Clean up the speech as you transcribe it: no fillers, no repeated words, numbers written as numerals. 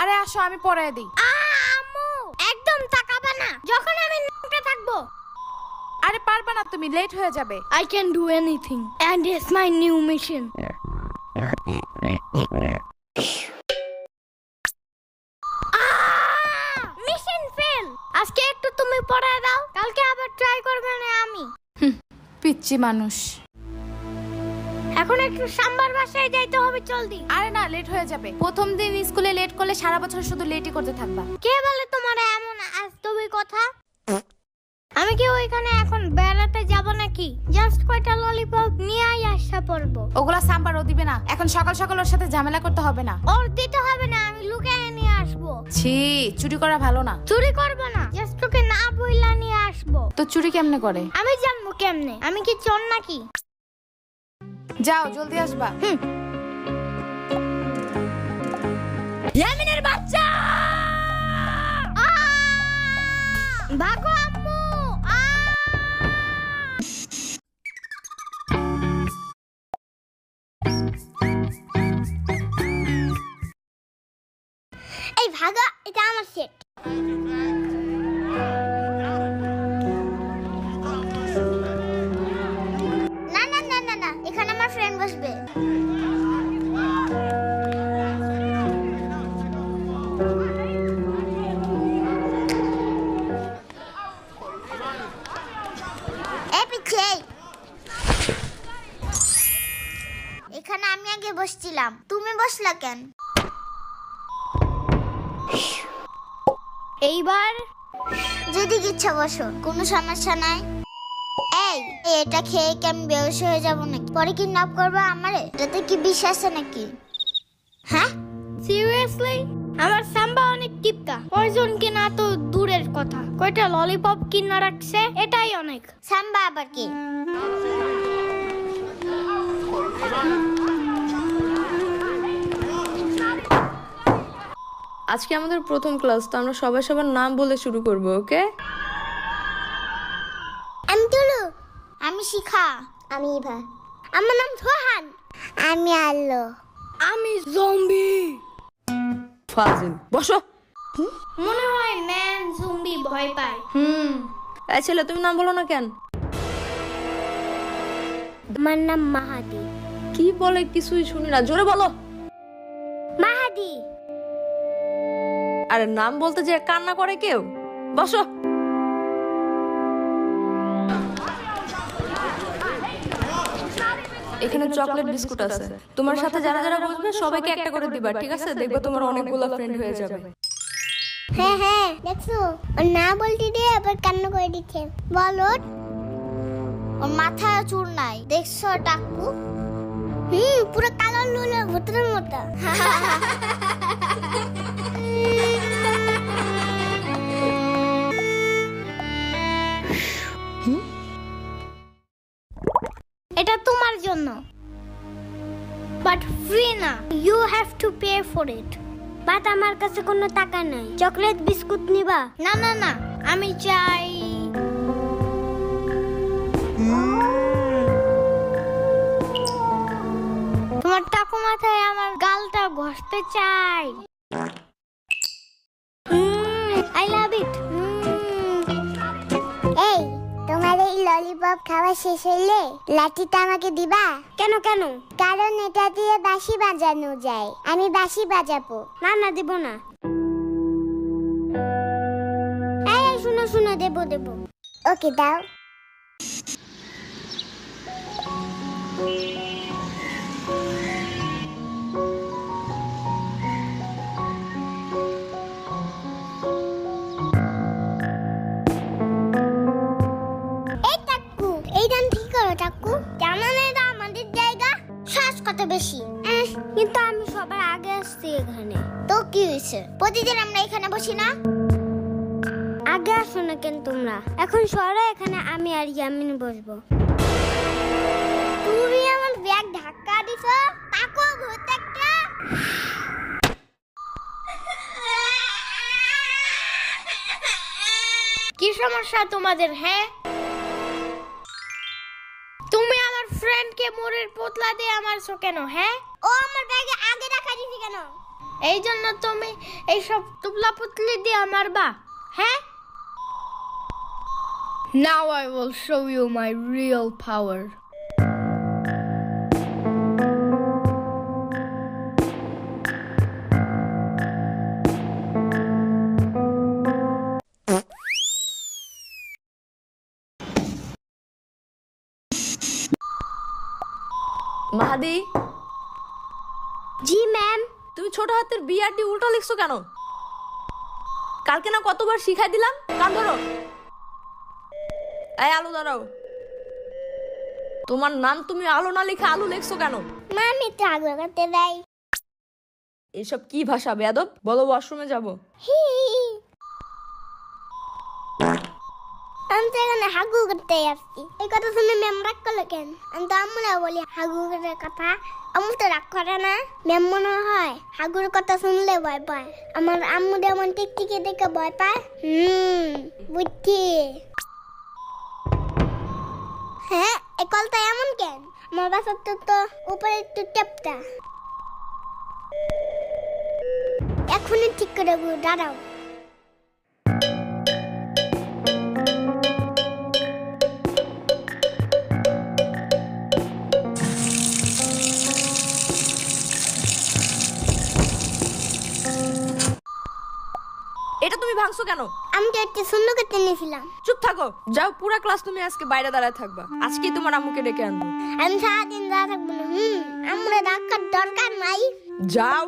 আরে আসো আমি পড়ায় দিই। আম্মু একদম তাকাবে না যখন আমি নামতে থাকবো। আরে পারবে না তুমি, লেট হয়ে যাবে। I can do anything and it's my new mission. Mission fail. আজকে একটু তুমি পড়ায় দাও, কালকে আবার ট্রাই করবে না আমি। পিচ্চি মানুষ। এখন একটু সাম্বার বাসায় যাইতে হবে, জলদি। আরে না, লেট হয়ে যাবে। প্রথম দিন স্কুলে লেট করলে সারা বছর শুধু লেটই করতে থাকবা। কে বলে তোমার এমন আজতবি কথা? আমি কি ওইখানে এখন বেড়াতে যাব নাকি? জাস্ট কয়টা ললিপপ নিয়ে আসা পড়বো। ওগুলা সাম্বার ও দিবে না। এখন সকাল সকাল ওর সাথে ঝামেলা করতে হবে না। ওর দিতে হবে না, আমি লুকিয়ে নিয়ে আসবো। ছি, চুরি করা ভালো না। চুরি করবো না, জাস্ট তোকে না বইলা নিয়ে আসবো। তো চুরি কেমনে করে? আমি জানবো কেমনে? আমি কি চোর নাকি? যাও, জলদি আসবা। ইয়ামিনের বাচ্চা ভাগো আম্মু। এই ভাগা, এটা আমার সেট। না না না না না, এখানে আমার ফ্রেন্ড বসবে। এখানে আমি আগে বসছিলাম, তুমি বসলা কেন? এইবার যদি ইচ্ছা বসো, কোনো সমস্যা নাই। এই এটা খেয়ে কি আমি বেহুশ হয়ে যাবো নাকি? পরে কিডন্যাপ করবে আমারে? এটাতে কি বিষ আছে নাকি? হ্যাঁ সিরিয়াসলি? আমার সাম্বা অনেক টিপকা, পয়জন কিনা তো দূরের কথা, কয়টা ললিপপ কিনা রাখছে এটাই অনেক। সাম্বা আবার কি? আজকে আমাদের প্রথম ক্লাস, তো আমরা সবাই সবার নাম বলে শুরু করব, ওকে? আমি তুলু। আমি শিখা। আমি ইভা। আমার নাম সোহান। আমি আলো। আমি জম্বি। ফাজিল, বসো। মনে হয় ম্যান জম্বি ভয় পায়। এই ছেলে, তুমি নাম বলো না কেন? আমার নাম মাহাদি। কি বলে কিছুই শুনি না, জোরে বলো। মাহাদি। আরে নাম বলতে যে কান্না করে কেউ? বসো। এখানে চকলেট বিস্কুট আছে, তোমার সাথে যারা যারা বসবে সবাইকে একটা করে দিবা, ঠিক আছে? দেখবে তোমার অনেকগুলো ফ্রেন্ড হয়ে যাবে। হ্যাঁ হ্যাঁ, দেখছো ওর না বলতে দিয়ে আবার কান্না করে দিচ্ছে। বলো, ওর মাথায় চুল নাই, দেখছো টাকু? পুরো কালো লুলো ভূতের মতো। এটা তোমার জন্য, বাট ফ্রি না, you have to pay for it. But আমার কাছে কোনো টাকা নাই। চকলেট বিস্কুট নিবা? না না না, আমি চাই তোমার টাকু মাথায় আমার গালটা ঘষতে চাই। আই লাভ ইট। এই তোমার এই ললিপপ খাওয়া শেষ হইলে লাঠিটা আমাকে দিবা? কেন কেন? কারণ এটা দিয়ে বাঁশি বাজানো যায়, আমি বাঁশি বাজাবো। না না, দেব না। এই শুনো শুনো, দেব দেব। ওকে দাও। বেশি, কিন্তু আমি সবার আগে আসছি এখানে। তো কি হয়েছে? প্রতিদিন আমরা এখানে বসি না? আগে আসো না কেন তোমরা? এখন সরো, এখানে আমি আর ইয়ামিন বসবো। তুমি আমার ব্যাগ ধাক্কা দিছো, তাকো ভূত একটা। কি সমস্যা তোমাদের? হ্যাঁ, তুমি আমার ফ্রেন্ডকে মোরের পোতলা দিয়ে আমারছো কেন? হ্যাঁ, ও আমার ব্যাগে আগে রাখা দিছে কেন? এই জন্য তুমি এইসব তুবলা পুতলি দিয়ে মারবা, হ্যাঁ? Now I will show you my real power. Mahadi, জি ম্যাম। তুমি ছোট হাতের বিআরটি উল্টো লিখছো কেন? কালকে না কতবার শিখাই দিলাম? কান ধরো। এই আলু দাঁড়াও। তোমার নাম তুমি আলো না লিখে আলু লিখছো কেন? মামি তো আগ্রহ করতে দেয়। এসব কি ভাষা বেয়াদব? বলো ওয়াশরুমে যাব। হি আমি তো এখানে হাগু করতে আসছি। এই কথা শুনে ম্যাম রাগ করলো কেন? আমি তো আম্মুরা বলি হাগু করার কথা। আম্মু তো রাগ করে না। ম্যাম মনে হয় হাগুর কথা শুনলে ভয় পায়। আমার আম্মু যেমন টিকটিকি দেখে ভয় পায়। বুঝছি। হ্যাঁ, এই কলটা এমন কেন? আমার বাসার তো উপরে একটু টেপটা। এখনই ঠিক করে দাঁড়াও। এটা তুমি ভাঙছো কেন? আমি তো একটু সুন্দর করতে নিয়েছিলাম। চুপ থাকো। যাও, পুরা ক্লাস তুমি আজকে বাইরে দাঁড়ায় থাকবা। আজকেই তোমার আম্মুকে ডেকে আনবো। আমি সারাদিন দাঁড়া থাকবো না। আম্মুরা ডাকার দরকার নাই। যাও।